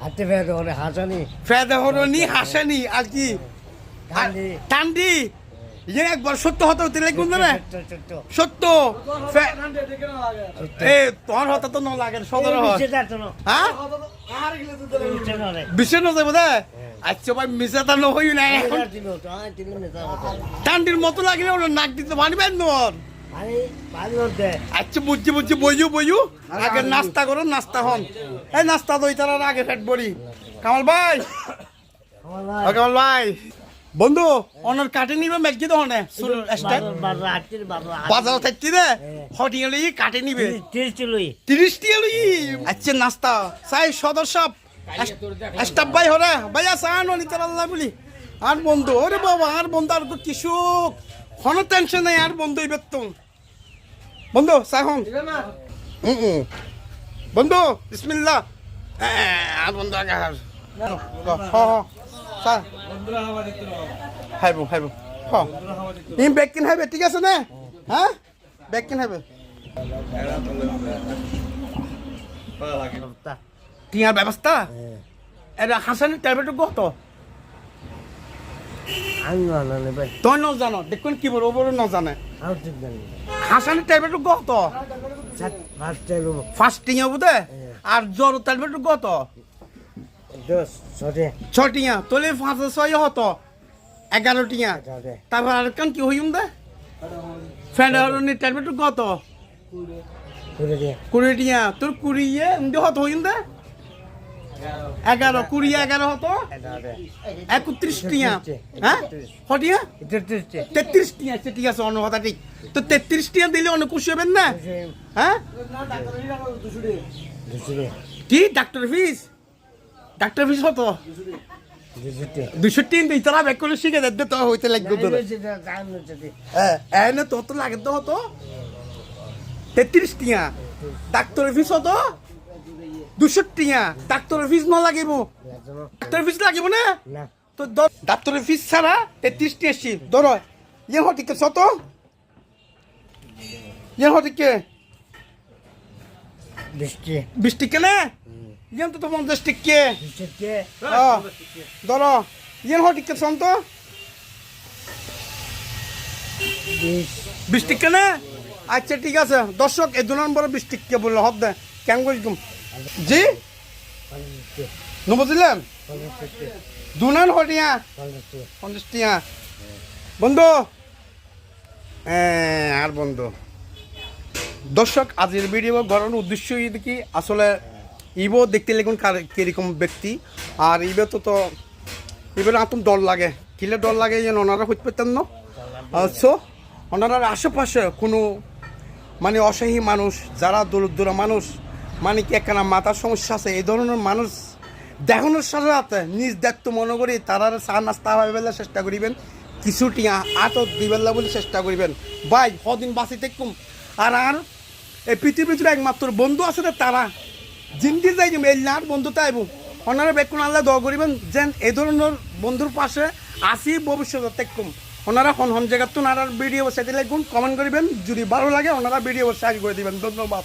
হাতে ফেদে হরে হাসানি ফেদে হরনি হাসানি আর কি টান্ডি ইয়ে একবার সত্য হতো তেলে কোন না সত্য এ তোমার হতা তো ন লাগে সদর হ্যাঁ বিশ্ব ন যাবো দে আচ্ছা ভাই মিশা তা ন হই না এখন টান্ডির মতো লাগলে ওর নাক দিতে পারবেন নর আচ্ছা বুঝছি বইয়ু আগে নাস্তা করো নাস্তা হন এই নাস্তা দই তার আগে ফেট বড়ি কামাল ভাই কামাল ভাই বন্ধু অনার কাটে নিবে মেঘি তো হনে বাজার থাকছি রে হটিয়ে লই কাটে নিবে 30 টি লই আচ্ছা নাস্তা সাই সদস্য স্টাফ ভাই হরে ভাইয়া সান অনি তাল্লাহ বলি আর বন্ধু ওরে বাবা আর বন্ধু আর কিছু কোনো টেনশন নাই আর বন্ধু বেতন বন্ধু সাহন বন্ধু বিসমিল্লাহ আর বন্ধু আগে হাইব তুমি ব্যাগ কিন হাইবে ঠিক আছে না হ্যাঁ ব্যাগ কিন হাইবে টিয়ার ব্যবস্থা এটা হাসানের ট্যাবলেট কত তোর ন জানো দেখুন কি বলবো বড় ন জানে হাসানের ট্যাবলেট কত ফার্স্ট টিয়া বুঝে আর জ্বর ট্যাবলেট কত 6 টিয়া তোলে 5-6 হতো 11 টিয়া তারপর আর কেন কি হইম দে ফেডারনি ট্যাবলেট কত 20 টিয়া তোর 20 এমনি হতো হইম দে 11 20 হতো 31 টিয়া হ্যাঁ হটিয়া 33 টিয়া ঠিক আছে অন্য কথা ঠিক তো 33 টিয়া দিলে অনেক খুশি হবেন না হ্যাঁ কি ডাক্তার ফিস হতো 203 দিই তারা ব্যাক করে শিখে দেবে তো হইতে লাগবে তো হ্যাঁ না তো লাগে তো হতো 33 টিয়া ডাক্তার ফিস হতো 200 টিয়া ডাক্তার ফিস ন লাগিব ডাক্তার ফিস লাগিব না তো ডাক্তার ফিস ছাড়া 33 টিয়া সি ধরো ইয়ে হটিকে কত ইয়ে হটিকে 20 টিকে না ইয়ে তো 50 টিকে ধরো ইয়ে হটিকে সন্ত 20 টিকে না আচ্ছা ঠিক আছে দর্শক এই 2 নম্বরে 20 টিকে বললো হব দে কেন কইম জি ন বুঝলেন 2 নম্বর হটিয়া 50 টিয়া বন্ধু আর বন্ধু দর্শক আজকের ভিডিও গড়ানোর উদ্দেশ্য কি আসলে ইবো দেখতে লেগুন কিরকম ব্যক্তি আর ইবে তো ইবের আতম ডর লাগে কিলে ডর লাগে যেন ওনারা হইতে পারতেন না সো ওনারা আশেপাশে কোনো মানে অসহায় মানুষ যারা দরিদ্র মানুষ মানে কি একখানা মাথার সমস্যা আছে এই ধরনের মানুষ দেখানোর সাথে সাথে নিজ দায়িত্ব মনে করি তারা চা নাস্তা হইবেলা চেষ্টা করিবেন কিছুটি আতত দিবেলা বলে চেষ্টা করিবেন ভাই হদিন বাঁচিতে কম আর এই পৃথিবীতে একমাত্র বন্ধু আছে তারা জিন্দি যাই এই লাট বন্ধু তাইব ওনারা বেকুন আল্লাহ দোয়া করিবেন যেন এই ধরনের বন্ধুর পাশে আসি ভবিষ্যতে দেখুন ওনারা হন জায়গার তো ওনারা ভিডিও বসাইতে লাগুন কমেন্ট করিবেন যদি ভালো লাগে ওনারা ভিডিও বসে আগে করে দিবেন ধন্যবাদ।